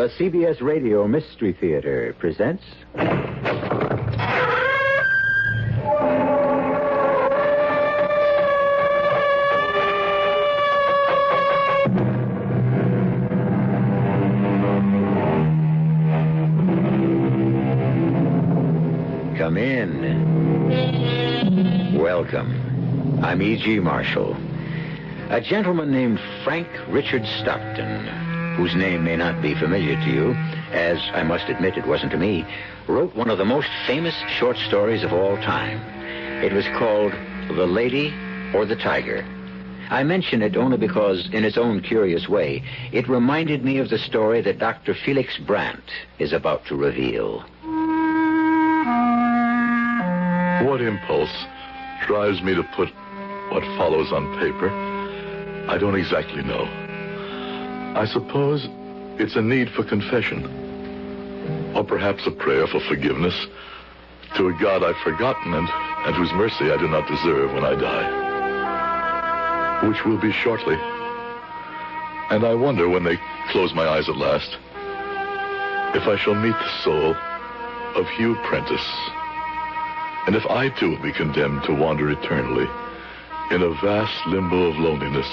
The CBS Radio Mystery Theater presents... Come in. Welcome. I'm E.G. Marshall. A gentleman named Frank Richard Stockton, whose name may not be familiar to you, as I must admit it wasn't to me, wrote one of the most famous short stories of all time. It was called The Lady or the Tiger. I mention it only because, in its own curious way, it reminded me of the story that Dr. Felix Brandt is about to reveal. What impulse drives me to put what follows on paper? I don't exactly know. I suppose it's a need for confession, or perhaps a prayer for forgiveness to a God I've forgotten and whose mercy I do not deserve when I die, which will be shortly. And I wonder, when they close my eyes at last, if I shall meet the soul of Hugh Prentice, and if I too will be condemned to wander eternally in a vast limbo of loneliness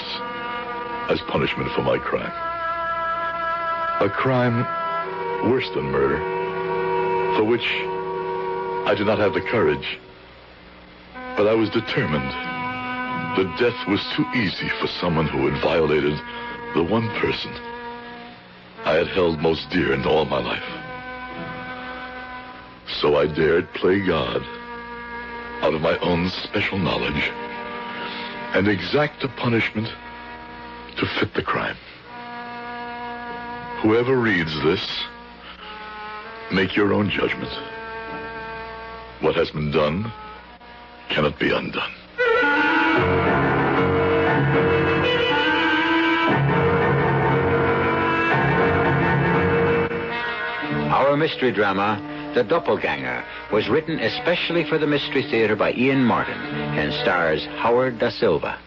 as punishment for my crime. A crime worse than murder, for which I did not have the courage. But I was determined. The death was too easy for someone who had violated the one person I had held most dear in all my life. So I dared play God out of my own special knowledge and exact a punishment to fit the crime. Whoever reads this, make your own judgment. What has been done cannot be undone. Our mystery drama, The Doppleganger, was written especially for the Mystery Theater by Ian Martin and stars Howard Da Silva.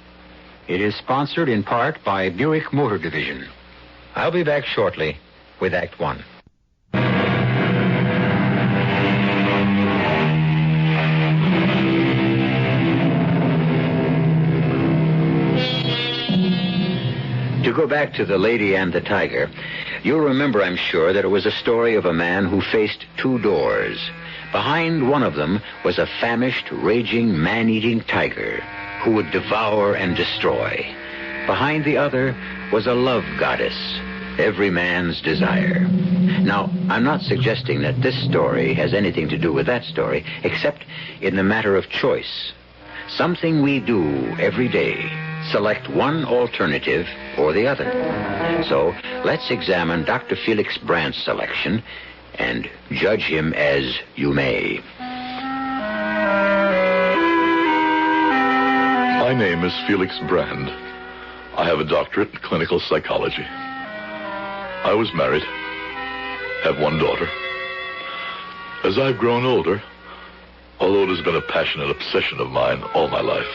It is sponsored in part by Buick Motor Division. I'll be back shortly with Act One. To go back to The Lady and the Tiger, you'll remember, I'm sure, that it was a story of a man who faced two doors. Behind one of them was a famished, raging, man-eating tiger who would devour and destroy. Behind the other was a love goddess, every man's desire. Now, I'm not suggesting that this story has anything to do with that story, except in the matter of choice. Something we do every day. Select one alternative or the other. So, let's examine Dr. Felix Brandt's selection and judge him as you may. My name is Felix Brand. I have a doctorate in clinical psychology. I was married, have one daughter. As I've grown older, although it has been a passionate obsession of mine all my life,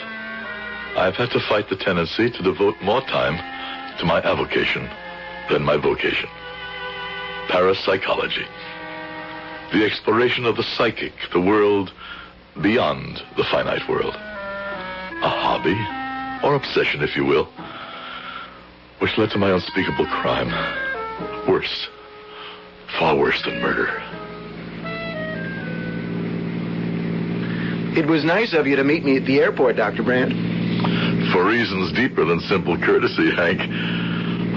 I've had to fight the tendency to devote more time to my avocation than my vocation. Parapsychology. The exploration of the psychic, the world beyond the finite world. A hobby, or obsession, if you will, which led to my unspeakable crime. Worse. Far worse than murder. It was nice of you to meet me at the airport, Dr. Brandt. For reasons deeper than simple courtesy, Hank,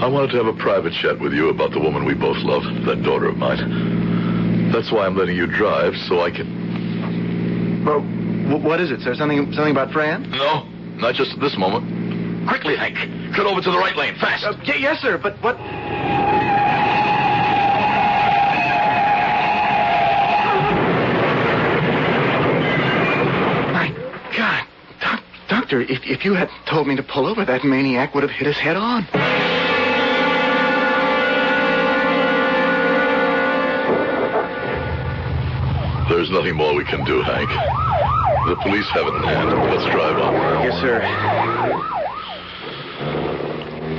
I wanted to have a private chat with you about the woman we both love, that daughter of mine. That's why I'm letting you drive, so I can... Well, what is it, sir? Something about Fran? No, not just at this moment. Quickly, Hank. Cut over to the right lane, fast. Yes, sir, but what... My God. Doctor, if you had told me to pull over, that maniac would have hit us head on. There's nothing more we can do, Hank. The police have it in hand. Let's drive on. Yes, sir.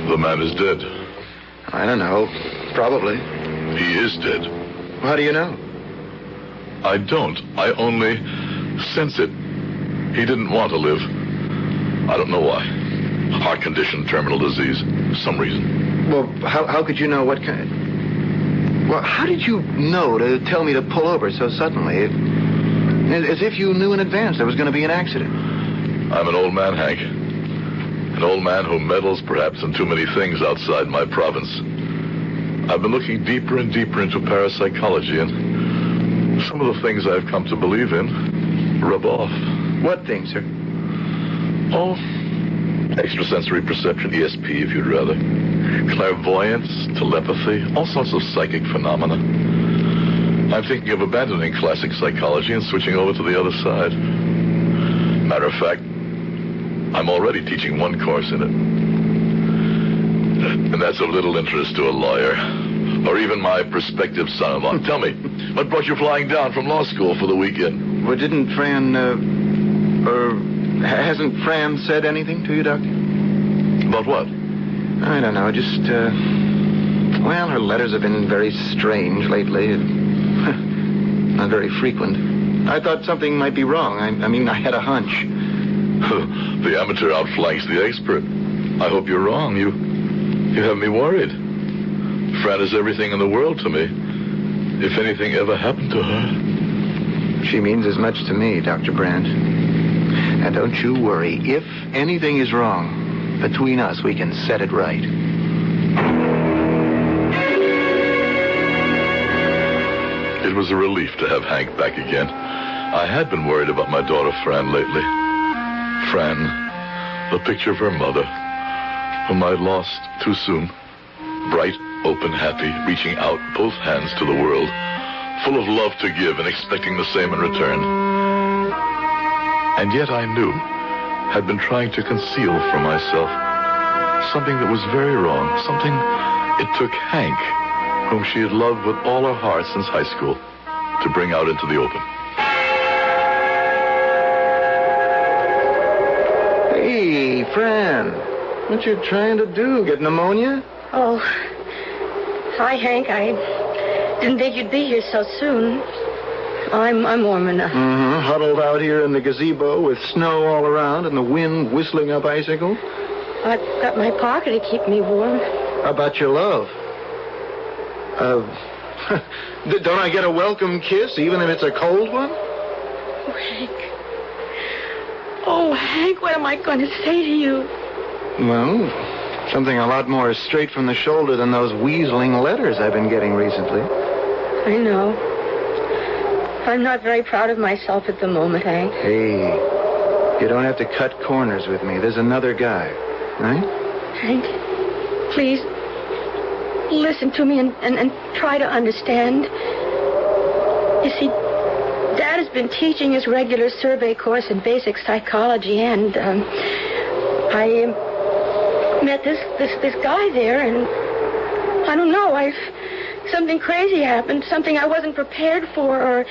The man is dead. I don't know. Probably. He is dead. How do you know? I don't. I only sense it. He didn't want to live. I don't know why. Heart condition, terminal disease, some reason. Well, how could you know what kind? Well, how did you know to tell me to pull over so suddenly? As if you knew in advance there was going to be an accident. I'm an old man, Hank. An old man who meddles perhaps in too many things outside my province. I've been looking deeper and deeper into parapsychology, and some of the things I've come to believe in rub off. What things, sir? Oh, extrasensory perception, ESP, if you'd rather. Clairvoyance, telepathy, all sorts of psychic phenomena. I'm thinking of abandoning classic psychology and switching over to the other side. Matter of fact, I'm already teaching one course in it. And that's of little interest to a lawyer, or even my prospective son-in-law. Tell me, what brought you flying down from law school for the weekend? Well, didn't Fran, hasn't Fran said anything to you, Doctor? About what? I don't know, just, well, her letters have been very strange lately. Not very frequent. I thought something might be wrong. I mean, I had a hunch. The amateur outflanks the expert. I hope you're wrong. You have me worried. Fran is everything in the world to me. If anything ever happened to her... She means as much to me, Dr. Brandt. And don't you worry. If anything is wrong, between us, we can set it right. It was a relief to have Hank back again. I had been worried about my daughter Fran lately. Fran, the picture of her mother, whom I lost too soon. Bright, open, happy, reaching out both hands to the world, full of love to give and expecting the same in return. And yet I knew, had been trying to conceal from myself something that was very wrong, something it took Hank, whom she had loved with all her heart since high school, to bring out into the open. Hey, Fran, what you trying to do? Get pneumonia? Oh, hi, Hank. I didn't think you'd be here so soon. I'm warm enough. Mm-hmm. Huddled out here in the gazebo with snow all around and the wind whistling up icicles. I've got my parka to keep me warm. How about your love? Don't I get a welcome kiss, even if it's a cold one? Oh, Hank. Oh, Hank, what am I going to say to you? Well, something a lot more straight from the shoulder than those weaseling letters I've been getting recently. I know. I'm not very proud of myself at the moment, Hank. Hey, you don't have to cut corners with me. There's another guy, right? Hank, please, listen to me and try to understand. You see, Dad has been teaching his regular survey course in basic psychology, and I met this guy there, and I don't know, something crazy happened, something I wasn't prepared for or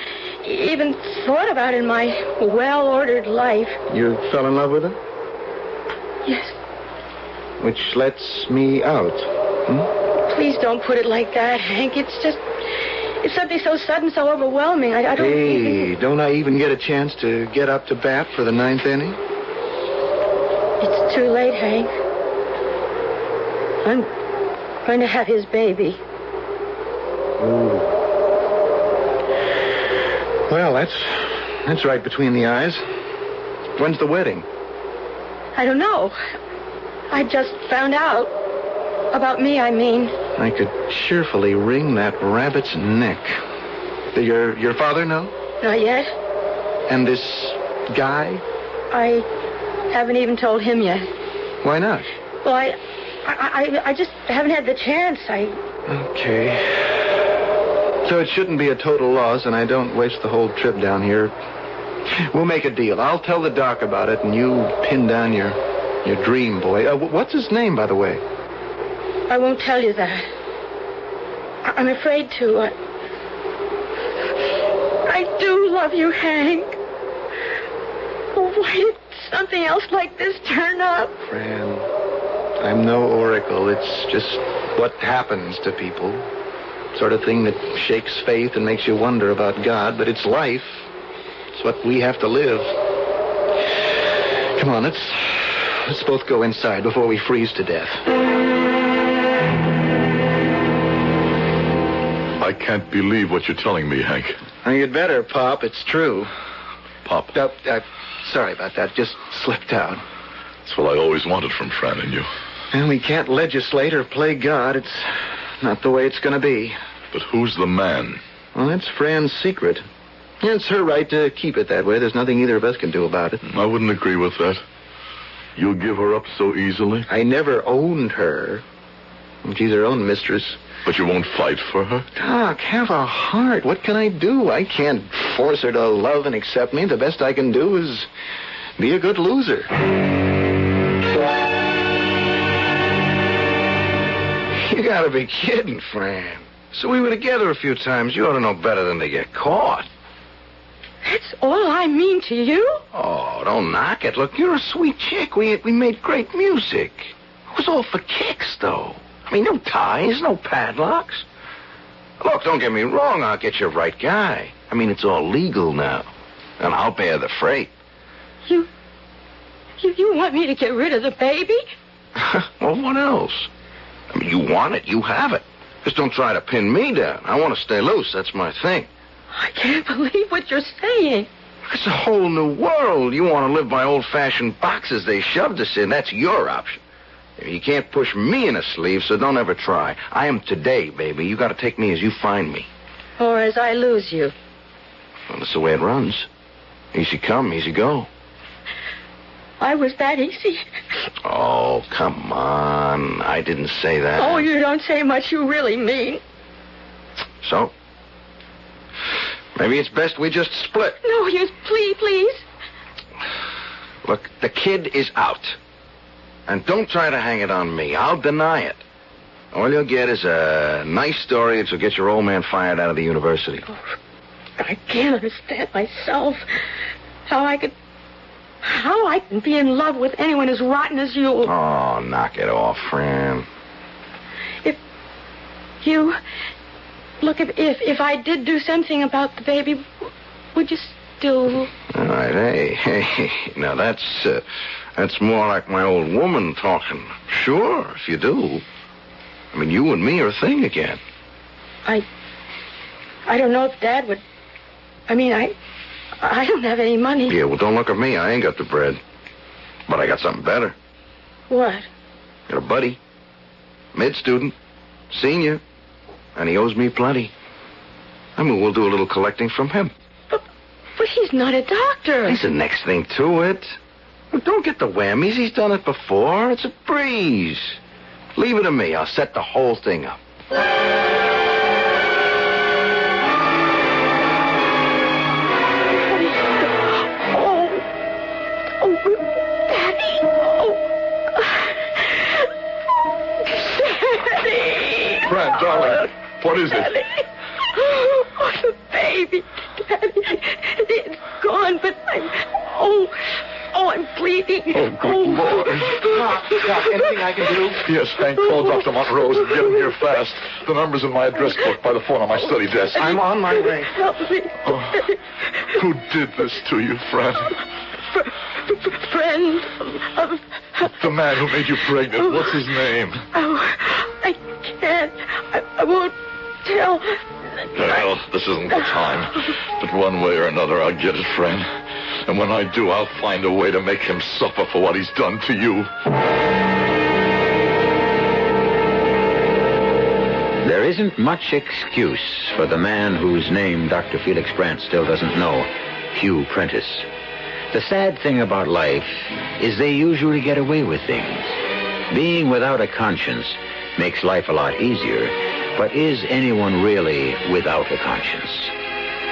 even thought about in my well-ordered life. You fell in love with him? Yes. Which lets me out. Please don't put it like that, Hank. It's something so sudden, so overwhelming. I don't... Hey, don't I even get a chance to get up to bat for the ninth inning? It's too late, Hank. I'm going to have his baby. Ooh. Well, that's right between the eyes. When's the wedding? I don't know. I just found out. About me, I mean. I could cheerfully wring that rabbit's neck. Your father know? Not yet. And this guy? I haven't even told him yet. Why not? Well, I just haven't had the chance. Okay. So it shouldn't be a total loss, and I don't waste the whole trip down here. We'll make a deal. I'll tell the doc about it, and you pin down your dream boy. What's his name, by the way? I won't tell you that. I'm afraid to. I do love you, Hank. Why did something else like this turn up? Fran, I'm no oracle. It's just what happens to people. Sort of thing that shakes faith and makes you wonder about God, but it's life. It's what we have to live. Come on, let's both go inside before we freeze to death. I can't believe what you're telling me, Hank. Now, you'd better, Pop. It's true. Pop. Sorry about that. Just slipped out. That's what I always wanted from Fran and you. And we can't legislate or play God. It's not the way it's going to be. But who's the man? Well, that's Fran's secret. Yeah, it's her right to keep it that way. There's nothing either of us can do about it. I wouldn't agree with that. You'll give her up so easily? I never owned her. She's her own mistress. But you won't fight for her? Doc, have a heart. What can I do? I can't force her to love and accept me. The best I can do is be a good loser. You gotta be kidding, Fran. So we were together a few times. You ought to know better than to get caught. That's all I mean to you? Oh, don't knock it. Look, you're a sweet chick. We made great music. It was all for kicks, though. I mean, no ties, no padlocks. Look, don't get me wrong. I'll get you the right guy. I mean, it's all legal now. And I'll bear the freight. You want me to get rid of the baby? Well, what else? I mean, you want it, you have it. Just don't try to pin me down. I want to stay loose. That's my thing. I can't believe what you're saying. It's a whole new world. You want to live by old-fashioned boxes they shoved us in. That's your option. You can't push me in a sleeve, so don't ever try. I am today, baby. You got to take me as you find me. Or as I lose you. Well, that's the way it runs. Easy come, easy go. I was that easy. Oh, come on. I didn't say that. Oh, you don't say much you really mean. So? Maybe it's best we just split. No, please. Look, the kid is out. And don't try to hang it on me. I'll deny it. All you'll get is a nice story that'll get your old man fired out of the university. Oh, I can't understand myself. How I can be in love with anyone as rotten as you. Oh, knock it off, Fran. If I did do something about the baby, would you still... All right, hey. Now, that's more like my old woman talking. Sure, if you do. I mean, you and me are a thing again. I don't know if Dad would... I mean, I don't have any money. Yeah, well, don't look at me. I ain't got the bread. But I got something better. What? Got a buddy. Mid-student. Senior. And he owes me plenty. I mean, we'll do a little collecting from him. But he's not a doctor. He's the next thing to it. Look, don't get the whammies. He's done it before. It's a breeze. Leave it to me. I'll set the whole thing up. Daddy. Fran, darling, what is Daddy. it? Oh, the baby, Daddy. It's gone, but I'm bleeding. Oh, good Lord. Doc, anything I can do? Yes, Hank, call Dr. Montrose and get him here fast. The number's in my address book by the phone on my study desk. I'm on my way. Help me. Oh, who did this to you, Fran? Friend. The man who made you pregnant. What's his name? Oh, I can't. I won't tell. Well, this isn't the time. But one way or another, I'll get it, Fran. And when I do, I'll find a way to make him suffer for what he's done to you. There isn't much excuse for the man whose name Dr. Felix Brandt still doesn't know, Hugh Prentice. The sad thing about life is they usually get away with things. Being without a conscience makes life a lot easier, but is anyone really without a conscience?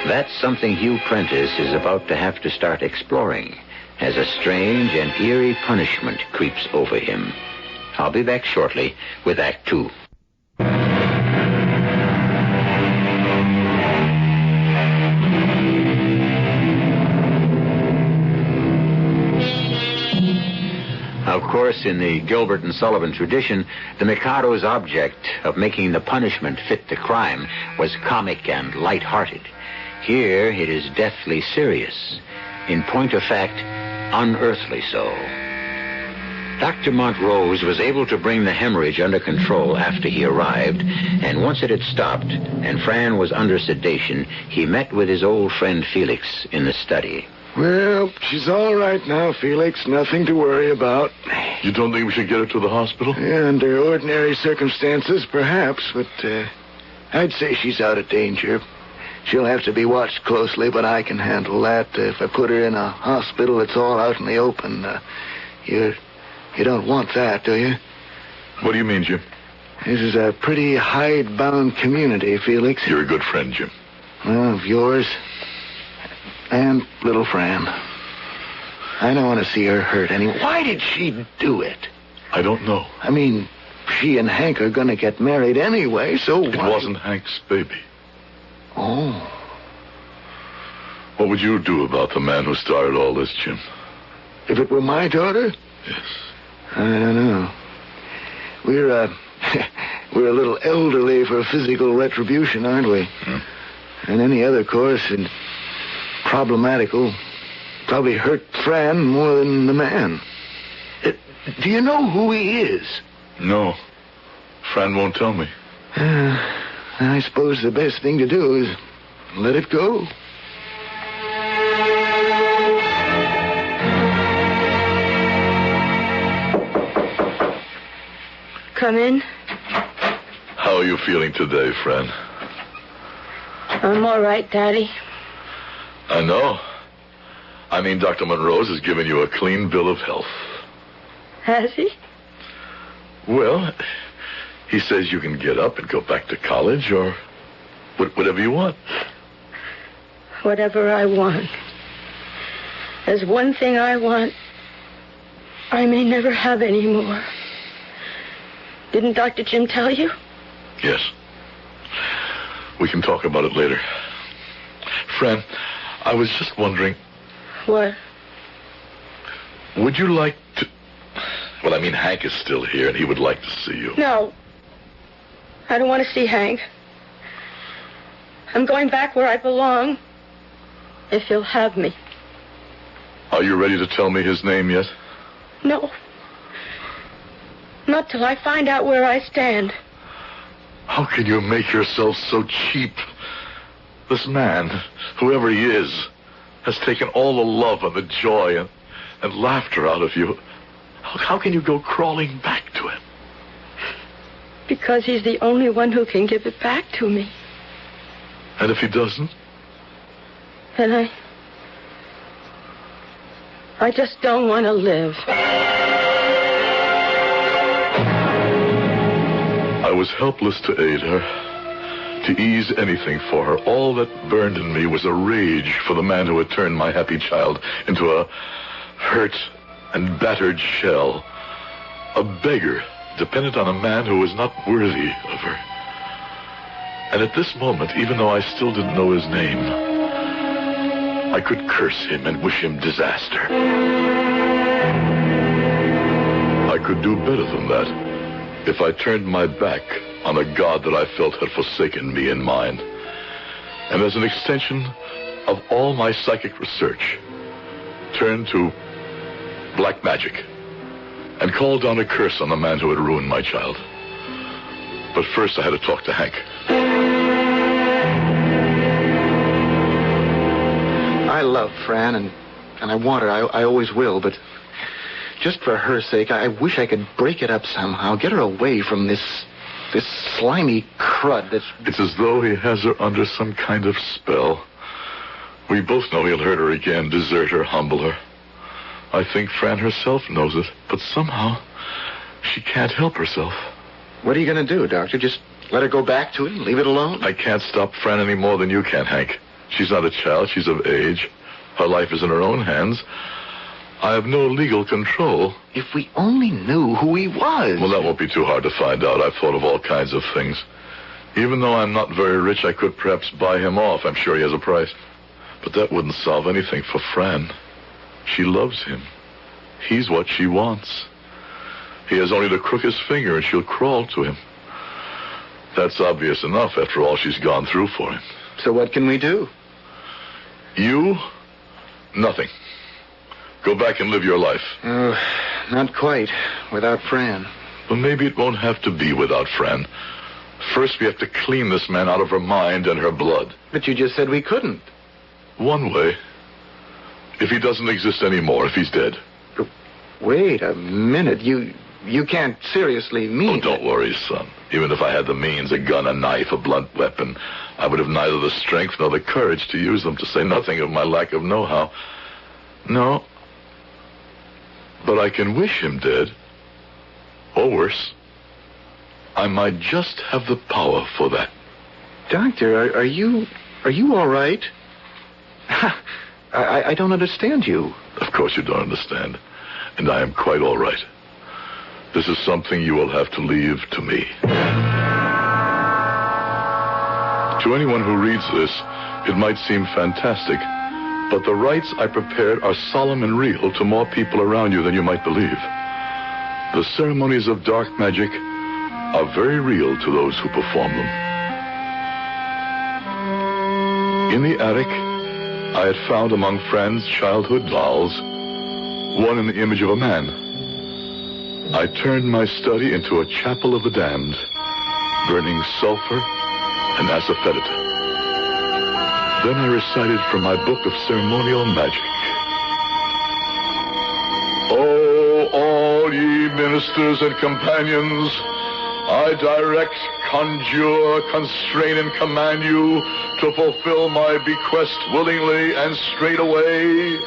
That's something Hugh Prentice is about to have to start exploring as a strange and eerie punishment creeps over him. I'll be back shortly with Act 2. Of course, course, in the Gilbert and Sullivan tradition, the Mikado's object of making the punishment fit the crime was comic and light-hearted. Here, it is deathly serious. In point of fact, unearthly so. Dr. Montrose was able to bring the hemorrhage under control after he arrived, and once it had stopped and Fran was under sedation, he met with his old friend Felix in the study. Well, she's all right now, Felix. Nothing to worry about. You don't think we should get her to the hospital? Yeah, under ordinary circumstances, perhaps, but I'd say she's out of danger. She'll have to be watched closely, but I can handle that. If I put her in a hospital, it's all out in the open. You don't want that, do you? What do you mean, Jim? This is a pretty hidebound community, Felix. You're a good friend, Jim. Well, of yours and little Fran. I don't want to see her hurt anyway. Why did she do it? I don't know. I mean, she and Hank are going to get married anyway, so It wasn't Hank's baby. Oh. What would you do about the man who started all this, Jim? If it were my daughter? Yes. I don't know. We're a little elderly for physical retribution, aren't we? And any other course, and problematical, probably hurt Fran more than the man. Do you know who he is? No. Fran won't tell me. I suppose the best thing to do is let it go. Come in. How are you feeling today, Fran? I'm all right, Daddy. I know. I mean, Dr. Monrose has given you a clean bill of health. Has he? Well, he says you can get up and go back to college or whatever you want. Whatever I want. There's one thing I want I may never have any more. Didn't Dr. Jim tell you? Yes. We can talk about it later. Fran, I was just wondering... What? Would you like to... Well, I mean, Hank is still here, and he would like to see you. No. I don't want to see Hank. I'm going back where I belong, if he'll have me. Are you ready to tell me his name yet? No. Not till I find out where I stand. How can you make yourself so cheap? This man, whoever he is, has taken all the love and the joy and laughter out of you. How can you go crawling back to him? Because he's the only one who can give it back to me. And if he doesn't? Then I just don't want to live. I was helpless to aid her, to ease anything for her. All that burned in me was a rage for the man who had turned my happy child into a hurt and battered shell, a beggar dependent on a man who was not worthy of her. And at this moment, even though I still didn't know his name, I could curse him and wish him disaster. I could do better than that if I turned my back on a God that I felt had forsaken me and mine. And as an extension of all my psychic research, turned to black magic and called down a curse on the man who had ruined my child. But first I had to talk to Hank. I love Fran, and I want her. I always will, but just for her sake, I wish I could break it up somehow, get her away from this slimy crud that's... It's as though he has her under some kind of spell. We both know he'll hurt her again, desert her, humble her. I think Fran herself knows it, but somehow she can't help herself. What are you going to do, Doctor? Just let her go back to him? Leave it alone? I can't stop Fran any more than you can, Hank. She's not a child. She's of age. Her life is in her own hands. I have no legal control. If we only knew who he was. Well, that won't be too hard to find out. I've thought of all kinds of things. Even though I'm not very rich, I could perhaps buy him off. I'm sure he has a price. But that wouldn't solve anything for Fran. She loves him. He's what she wants. He has only to crook his finger and she'll crawl to him. That's obvious enough after all she's gone through for him. So what can we do? You? Nothing. Go back and live your life. Oh, not quite. Without Fran. Well, maybe it won't have to be without Fran. First, we have to clean this man out of her mind and her blood. But you just said we couldn't. One way. If he doesn't exist anymore, if he's dead. Wait a minute. You can't seriously mean... Oh, don't worry, son. Even if I had the means, a gun, a knife, a blunt weapon, I would have neither the strength nor the courage to use them, to say nothing of my lack of know-how. No. But I can wish him dead. Or worse. I might just have the power for that. Doctor, are you all right? I don't understand you. Of course you don't understand. And I am quite all right. This is something you will have to leave to me. To anyone who reads this, it might seem fantastic, but the rites I prepared are solemn and real to more people around you than you might believe. The ceremonies of dark magic are very real to those who perform them. In the attic, I had found among Fran's childhood dolls one in the image of a man. I turned my study into a chapel of the damned, burning sulfur and asafoetida. Then I recited from my book of ceremonial magic. Oh, all ye ministers and companions, I direct, conjure, constrain, and command you to fulfill my bequest willingly and straightway,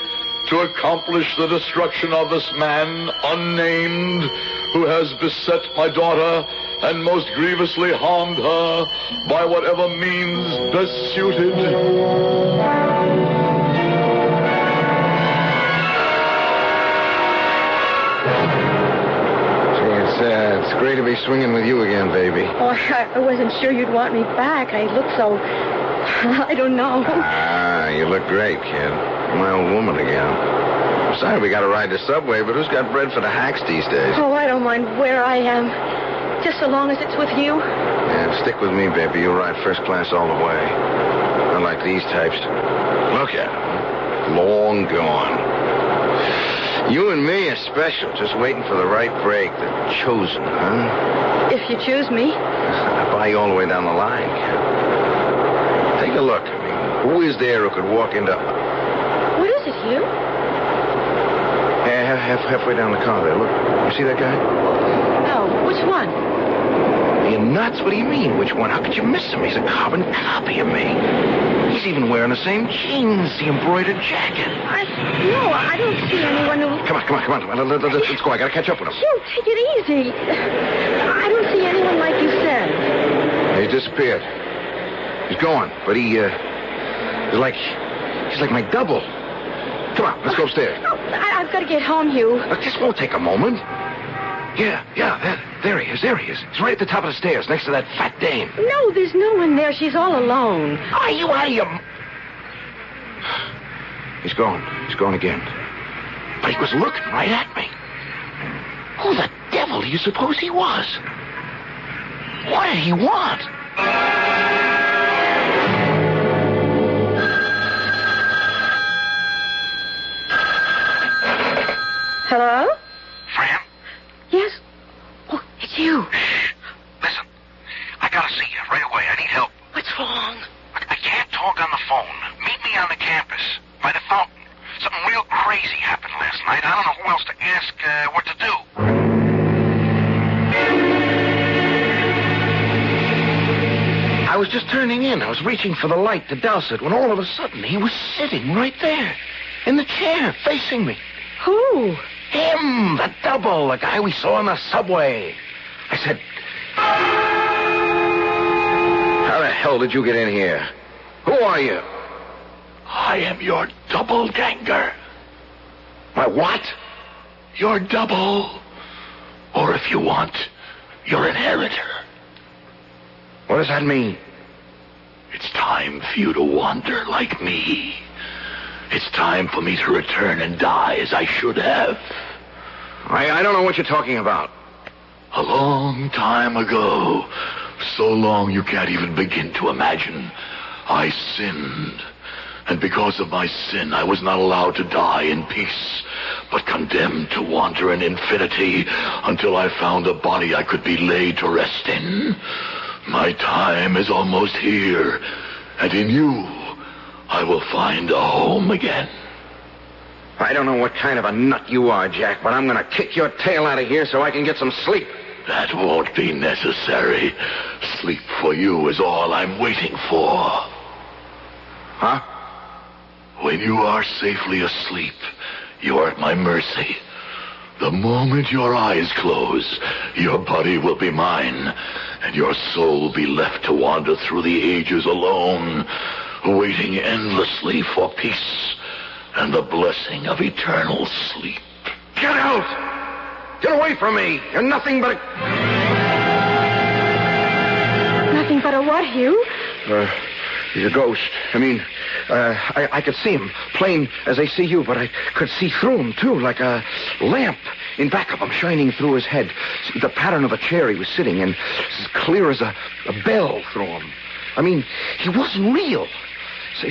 to accomplish the destruction of this man, unnamed, who has beset my daughter and most grievously harmed her by whatever means best suited. It's great to be swinging with you again, baby. Oh, I wasn't sure you'd want me back. I look so... I don't know. You look great, kid. My old woman again. I'm sorry we got to ride the subway, but who's got bread for the hacks these days? Oh, I don't mind where I am. Just so long as it's with you. Yeah, stick with me, baby. You'll ride first class all the way. Unlike these types. Look at them. Long gone. You and me are special, just waiting for the right break. The chosen, huh? If you choose me. I'll buy you all the way down the line, kid. Take a look. I mean, who is there who could walk into... What is it, Hugh? Yeah, halfway down the car there. Look. You see that guy? No. Which one? You're nuts? What do you mean, which one? How could you miss him? He's a carbon copy of me. He's even wearing the same jeans, the embroidered jacket. No, I don't see anyone who... Come on. Let's go. I gotta catch up with him. Hugh, take it easy. I don't see anyone like you said. He disappeared. He's gone, but he's like my double. Come on, let's go upstairs. No, I've got to get home, Hugh. Look, this won't take a moment. Yeah, there he is. He's right at the top of the stairs, next to that fat dame. No, there's no one there. She's all alone. Are you out of your... He's gone again. But he was looking right at me. Who the devil do you suppose he was? What did he want? Hello? Fran? Yes? Oh, it's you. Shh. Listen, I gotta see you right away. I need help. What's wrong? I can't talk on the phone. Meet me on the campus, by the fountain. Something real crazy happened last night. I don't know who else to ask what to do. I was just turning in. I was reaching for the light to douse it when all of a sudden he was sitting right there in the chair facing me. Who? Him, the double, the guy we saw on the subway. I said, how the hell did you get in here? Who are you? I am your Doppleganger. My what? Your double. Or if you want, your inheritor. What does that mean? It's time for you to wander like me. It's time for me to return and die as I should have. I don't know what you're talking about. A long time ago, so long you can't even begin to imagine, I sinned. And because of my sin, I was not allowed to die in peace, but condemned to wander in infinity until I found a body I could be laid to rest in. My time is almost here, and in you, I will find a home again. I don't know what kind of a nut you are, Jack, but I'm going to kick your tail out of here so I can get some sleep. That won't be necessary. Sleep for you is all I'm waiting for. Huh? When you are safely asleep, you are at my mercy. The moment your eyes close, your body will be mine, and your soul will be left to wander through the ages alone, waiting endlessly for peace and the blessing of eternal sleep. Get out! Get away from me! You're nothing but a... Nothing but a what, Hugh? He's a ghost. I could see him, plain as I see you, but I could see through him, too, like a lamp in back of him, shining through his head. See, the pattern of a chair he was sitting in, as clear as a bell through him. He wasn't real.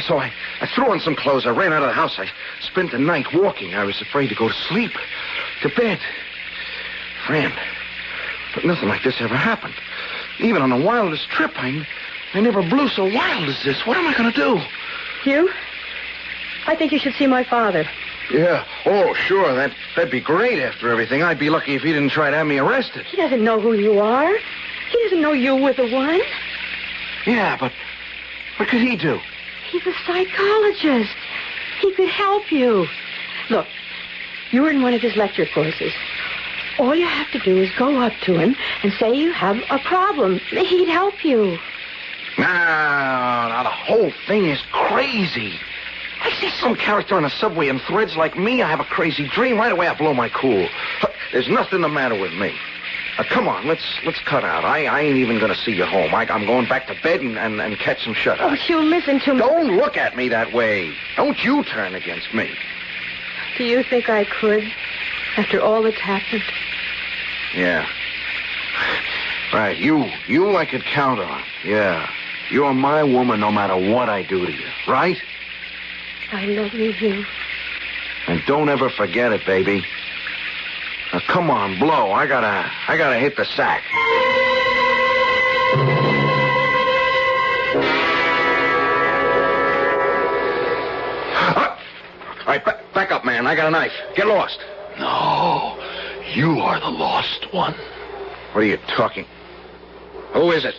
So I threw on some clothes. I ran out of the house. I spent the night walking. I was afraid to go to sleep, to bed. Fran, but nothing like this ever happened. Even on the wildest trip, I never blew so wild as this. What am I going to do? Hugh, I think you should see my father. Yeah. Oh, sure. That'd be great after everything. I'd be lucky if he didn't try to have me arrested. He doesn't know who you are. He doesn't know you were the one. Yeah, but what could he do? He's a psychologist. He could help you. Look, you're in one of his lecture courses. All you have to do is go up to him and say you have a problem. He'd help you. No, the whole thing is crazy. I see some character on the subway and threads like me. I have a crazy dream. Right away, I blow my cool. There's nothing the matter with me. Come on, let's cut out. I ain't even going to see you home. I'm going back to bed and catch some shut-eye. Oh, Hugh, listen to me. Don't look at me that way. Don't you turn against me. Do you think I could, after all that's happened? Yeah. Right, you I could count on. Yeah. You're my woman no matter what I do to you, right? I love you, Hugh. And don't ever forget it, baby. Now, come on, blow. I gotta hit the sack. All right, back up, man. I got a knife. Get lost. No, you are the lost one. What are you talking? Who is it?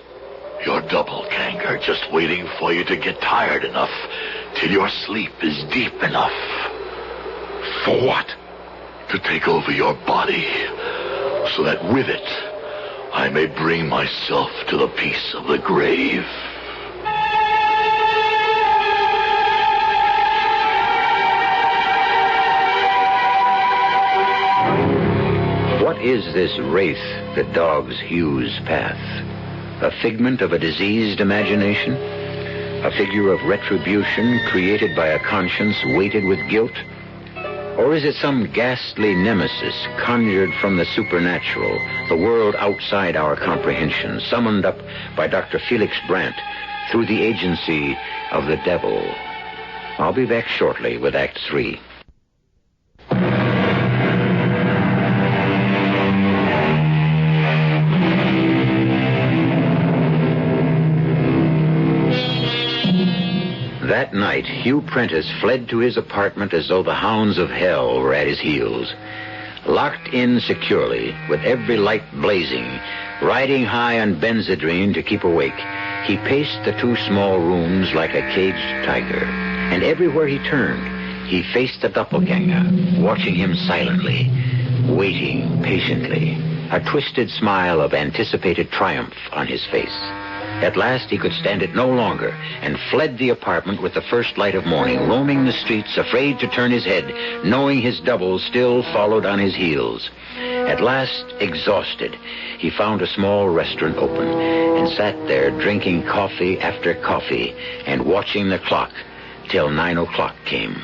Your doppelganger, just waiting for you to get tired enough till your sleep is deep enough. For what? To take over your body, so that with it, I may bring myself to the peace of the grave. What is this wraith that dogs Hugh's path? A figment of a diseased imagination? A figure of retribution created by a conscience weighted with guilt? Or is it some ghastly nemesis conjured from the supernatural, the world outside our comprehension, summoned up by Dr. Felix Brandt through the agency of the devil? I'll be back shortly with Act 3. That night, Hugh Prentice fled to his apartment as though the hounds of hell were at his heels. Locked in securely, with every light blazing, riding high on Benzedrine to keep awake, he paced the two small rooms like a caged tiger. And everywhere he turned, he faced the doppelganger, watching him silently, waiting patiently, a twisted smile of anticipated triumph on his face. At last he could stand it no longer and fled the apartment with the first light of morning, roaming the streets, afraid to turn his head, knowing his double still followed on his heels. At last, exhausted, he found a small restaurant open and sat there drinking coffee after coffee and watching the clock till 9 o'clock came.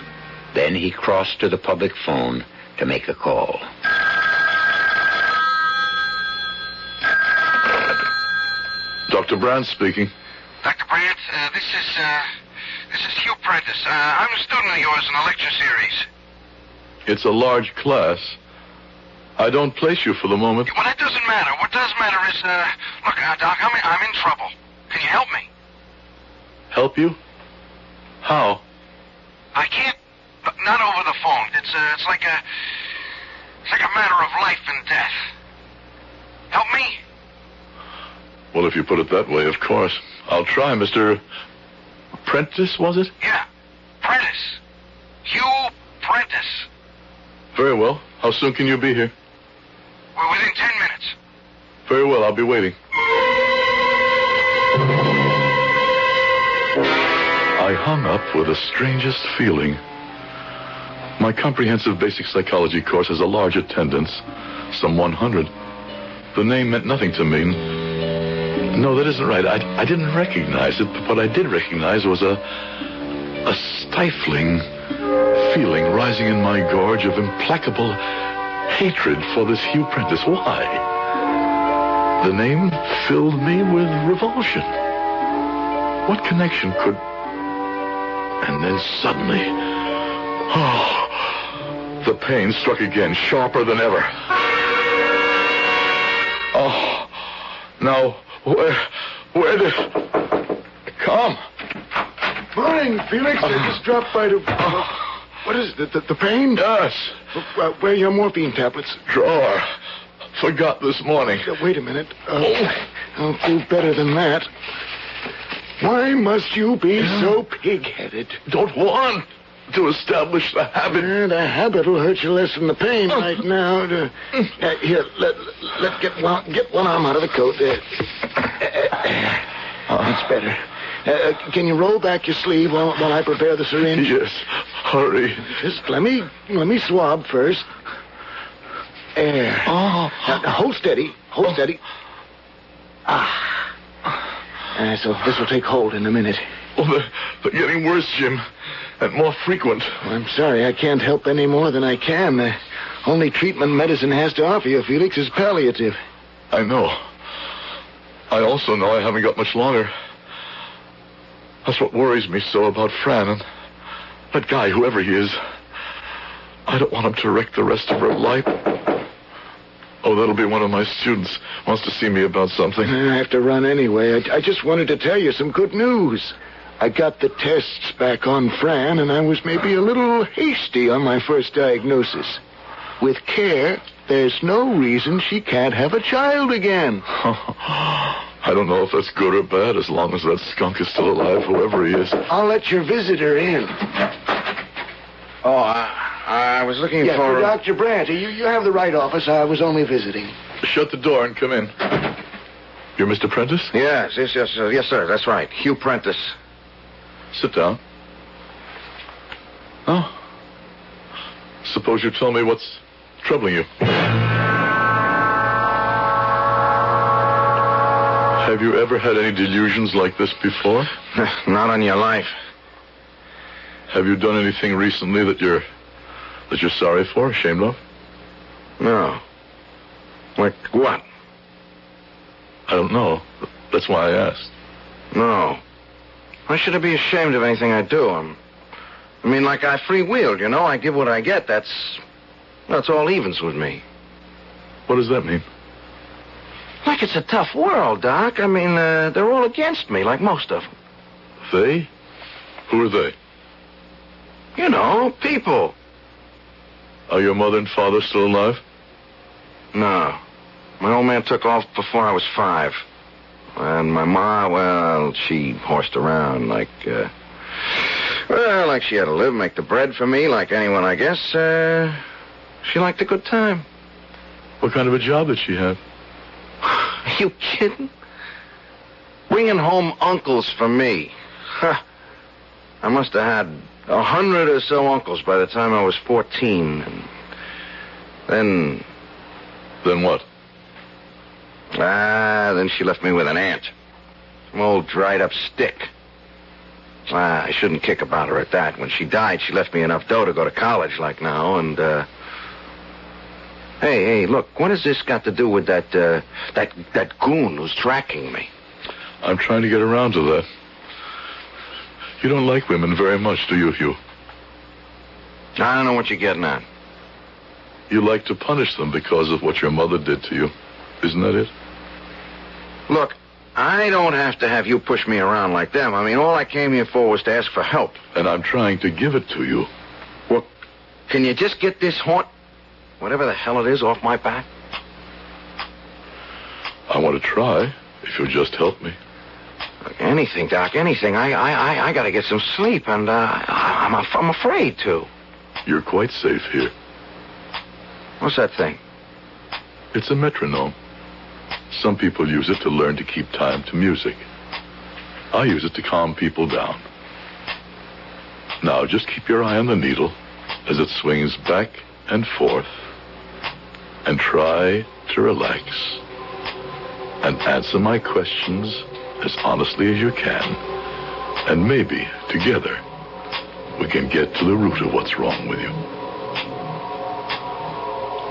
Then he crossed to the public phone to make a call. Dr. Brandt speaking. Dr. Brandt, this is Hugh Prentice. I'm a student of yours in a lecture series. It's a large class. I don't place you for the moment. Well, that doesn't matter. What does matter is, look, Doc, I'm in trouble. Can you help me? Help you? How? I can't. Not over the phone. It's like a matter of life and death. Help me? Well, if you put it that way, of course. I'll try, Mr. Prentice, was it? Yeah. Prentice. Hugh Prentice. Very well. How soon can you be here? We're within 10 minutes. Very well. I'll be waiting. I hung up with the strangest feeling. My comprehensive basic psychology course has a large attendance, some 100. The name meant nothing to me. No, that isn't right. I didn't recognize it, but what I did recognize was a stifling feeling rising in my gorge of implacable hatred for this Hugh Prentice. Why? The name filled me with revulsion. What connection could... And then suddenly... Oh, the pain struck again, sharper than ever. Oh, now, where did... Come. Morning, Felix. I just dropped by to... What is it, the pain? Yes. Where are your morphine tablets? Drawer. Forgot this morning. Wait a minute. I'll do better than that. Why must you be so pig-headed? Don't want to establish the habit. The habit will hurt you less than the pain right now. Here, let's get one arm out of the coat. That's better. Can you roll back your sleeve while I prepare the syringe? Yes. Hurry. Just let me swab first. There. Now, hold steady. Hold steady. So this will take hold in a minute. Oh, they're getting worse, Jim, and more frequent. Well, I'm sorry, I can't help any more than I can. The only treatment medicine has to offer you, Felix, is palliative. I know. I also know I haven't got much longer. That's what worries me so about Fran and that guy, whoever he is. I don't want him to wreck the rest of her life. Oh, that'll be one of my students. Wants to see me about something. I have to run anyway. I just wanted to tell you some good news. I got the tests back on Fran, and I was maybe a little hasty on my first diagnosis. With care, there's no reason she can't have a child again. I don't know if that's good or bad, as long as that skunk is still alive, whoever he is. I'll let your visitor in. I was looking for... Dr. Brandt. You have the right office. I was only visiting. Shut the door and come in. You're Mr. Prentice? Yes, sir. That's right. Hugh Prentice. Sit down. Oh. Suppose you tell me what's troubling you. Have you ever had any delusions like this before? Not on your life. Have you done anything recently that you're sorry for, ashamed of? No. Like what? I don't know. That's why I asked. No. Why should I be ashamed of anything I do? I mean, like I freewheeled, you know? I give what I get. That's all evens with me. What does that mean? Like it's a tough world, Doc. I mean, they're all against me, like most of them. They? Who are they? You know, people. Are your mother and father still alive? No. My old man took off before I was 5. And my ma, well, she horsed around like she had to live, make the bread for me, like anyone, I guess. She liked a good time. What kind of a job did she have? Are you kidding? Bringing home uncles for me. I must have had 100 or so uncles by the time I was 14. And then... Then what? Then she left me with an aunt. Some old dried-up stick. I shouldn't kick about her at that. When she died, she left me enough dough to go to college like now, and, Hey, look, what has this got to do with that goon who's tracking me? I'm trying to get around to that. You don't like women very much, do you, Hugh? I don't know what you're getting at. You like to punish them because of what your mother did to you. Isn't that it? Look, I don't have to have you push me around like them. I mean, all I came here for was to ask for help. And I'm trying to give it to you. Well, can you just get this whatever the hell it is, off my back? I want to try, if you'll just help me. Anything, Doc, anything. I got to get some sleep, and I'm afraid to. You're quite safe here. What's that thing? It's a metronome. Some people use it to learn to keep time to music. I use it to calm people down. Now, just keep your eye on the needle as it swings back and forth. And try to relax. And answer my questions as honestly as you can. And maybe, together, we can get to the root of what's wrong with you.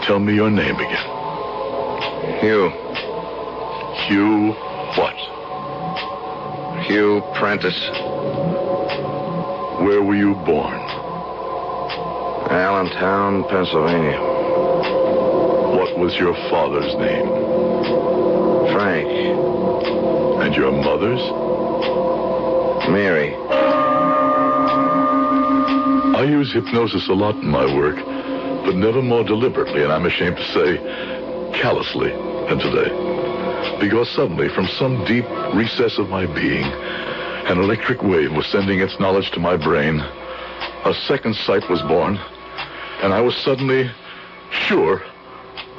Tell me your name again. Hugh. Hugh what? Hugh Prentice. Where were you born? Allentown, Pennsylvania. What was your father's name? Frank. And your mother's? Mary. I use hypnosis a lot in my work, but never more deliberately, and I'm ashamed to say, callously, than today. Because suddenly, from some deep recess of my being, an electric wave was sending its knowledge to my brain. A second sight was born, and I was suddenly sure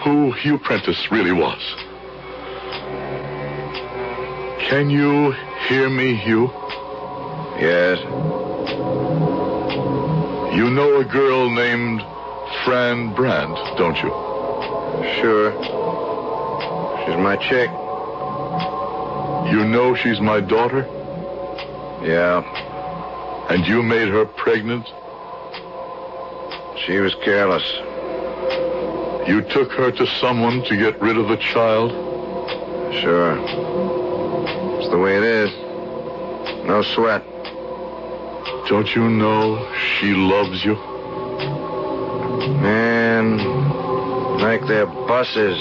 who Hugh Prentice really was. Can you hear me, Hugh? Yes. You know a girl named Fran Brandt, don't you? Sure. She's my chick. You know she's my daughter? Yeah. And you made her pregnant? She was careless. You took her to someone to get rid of the child? Sure. It's the way it is. No sweat. Don't you know she loves you? Man, like they're buses.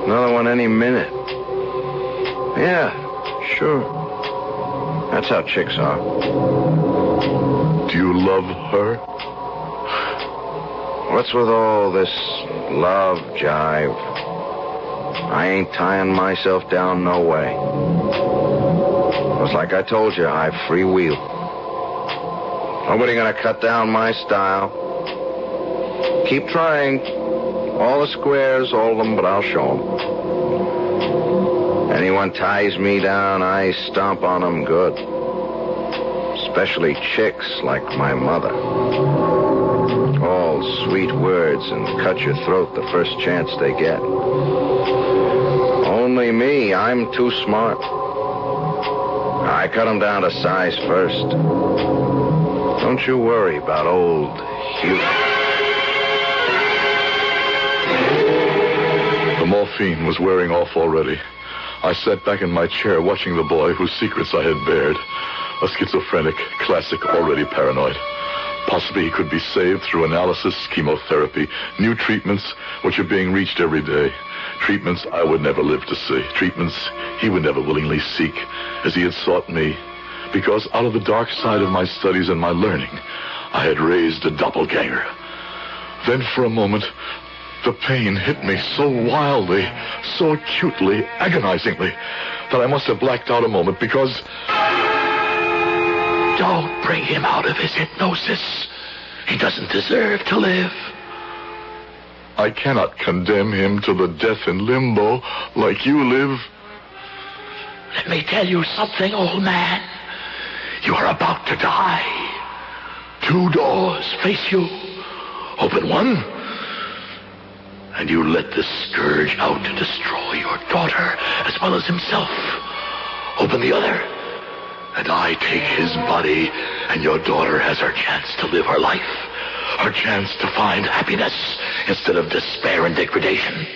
Another one any minute. Yeah, sure. That's how chicks are. Do you love her? What's with all this love jive? I ain't tying myself down no way. It's like I told you, I have free will. Nobody gonna cut down my style. Keep trying. All the squares, all of them, but I'll show them. Anyone ties me down, I stomp on them good. Especially chicks like my mother. All sweet words and cut your throat the first chance they get. Only me, I'm too smart. I cut them down to size first. Don't you worry about old Hugh. The morphine was wearing off already. I sat back in my chair watching the boy whose secrets I had bared. A schizophrenic, classic, already paranoid. Possibly he could be saved through analysis, chemotherapy, new treatments which are being reached every day. Treatments I would never live to see. Treatments he would never willingly seek, as he had sought me. Because out of the dark side of my studies and my learning, I had raised a doppelganger. Then for a moment, the pain hit me so wildly, so acutely, agonizingly, that I must have blacked out a moment because... Don't bring him out of his hypnosis. He doesn't deserve to live. I cannot condemn him to the death in limbo like you live. Let me tell you something, old man. You are about to die. 2 doors face you. Open one, and you let the scourge out to destroy your daughter as well as himself. Open the other, and I take his body, and your daughter has her chance to live her life. Her chance to find happiness instead of despair and degradation.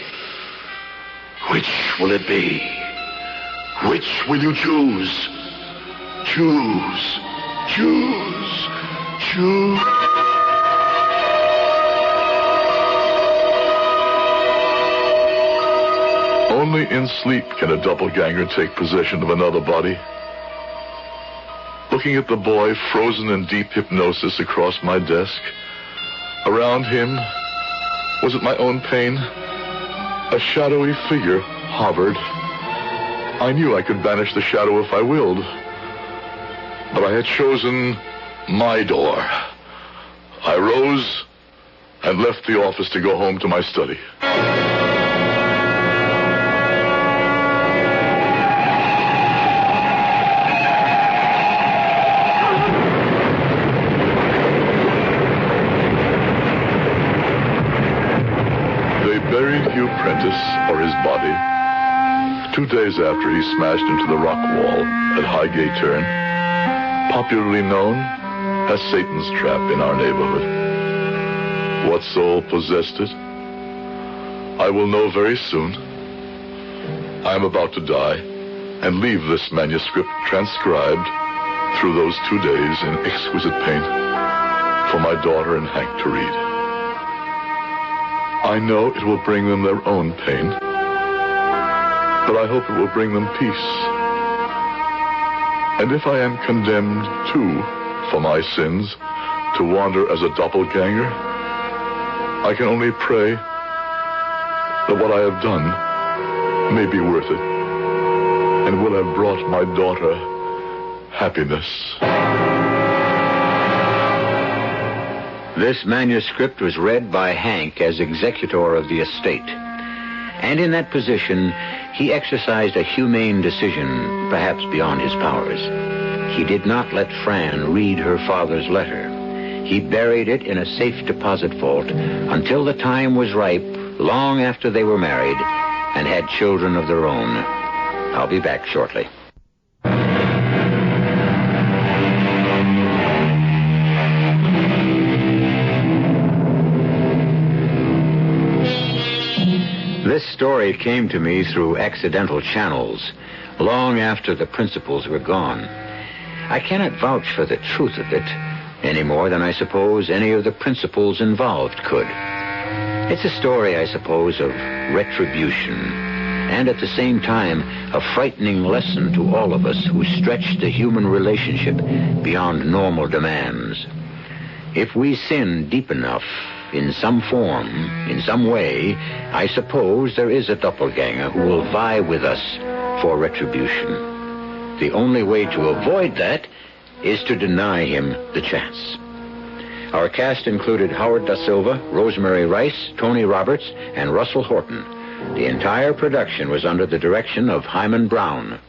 Which will it be? Which will you choose? Choose. Choose. Choose. Only in sleep can a doppelganger take possession of another body. Looking at the boy frozen in deep hypnosis across my desk, around him, was it my own pain? A shadowy figure hovered. I knew I could banish the shadow if I willed. But I had chosen my door. I rose and left the office to go home to my study. They buried Hugh Prentice, or his body, 2 days after he smashed into the rock wall at Highgate Turn, popularly known as Satan's Trap in our neighborhood. What soul possessed it? I will know very soon. I am about to die and leave this manuscript transcribed through those 2 days in exquisite pain for my daughter and Hank to read. I know it will bring them their own pain, but I hope it will bring them peace. And if I am condemned, too, for my sins, to wander as a doppelganger, I can only pray that what I have done may be worth it and will have brought my daughter happiness. This manuscript was read by Hank as executor of the estate. And in that position, he exercised a humane decision, perhaps beyond his powers. He did not let Fran read her father's letter. He buried it in a safe deposit vault until the time was ripe, long after they were married and had children of their own. I'll be back shortly. This story came to me through accidental channels, long after the principals were gone. I cannot vouch for the truth of it, any more than I suppose any of the principals involved could. It's a story, I suppose, of retribution, and at the same time, a frightening lesson to all of us who stretch the human relationship beyond normal demands. If we sin deep enough, in some form, in some way, I suppose there is a doppelganger who will vie with us for retribution. The only way to avoid that is to deny him the chance. Our cast included Howard Da Silva, Rosemary Rice, Tony Roberts, and Russell Horton. The entire production was under the direction of Hyman Brown.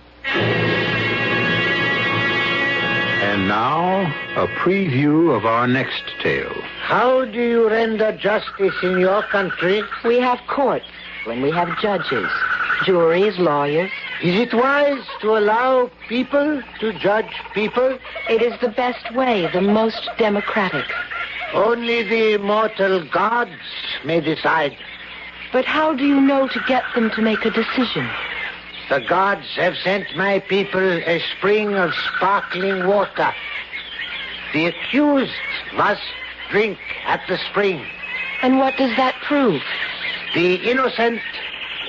And now, a preview of our next tale. How do you render justice in your country? We have courts when we have judges, juries, lawyers. Is it wise to allow people to judge people? It is the best way, the most democratic. Only the immortal gods may decide. But how do you know to get them to make a decision? The gods have sent my people a spring of sparkling water. The accused must drink at the spring. And what does that prove? The innocent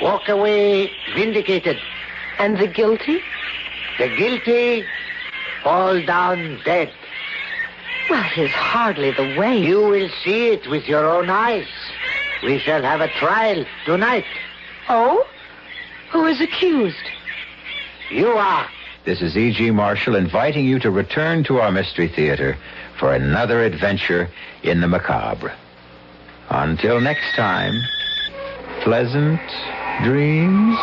walk away vindicated. And the guilty? The guilty fall down dead. Well, 'tis hardly the way. You will see it with your own eyes. We shall have a trial tonight. Oh? Who is accused? You are. This is E.G. Marshall inviting you to return to our Mystery Theater for another adventure in the macabre. Until next time, pleasant dreams.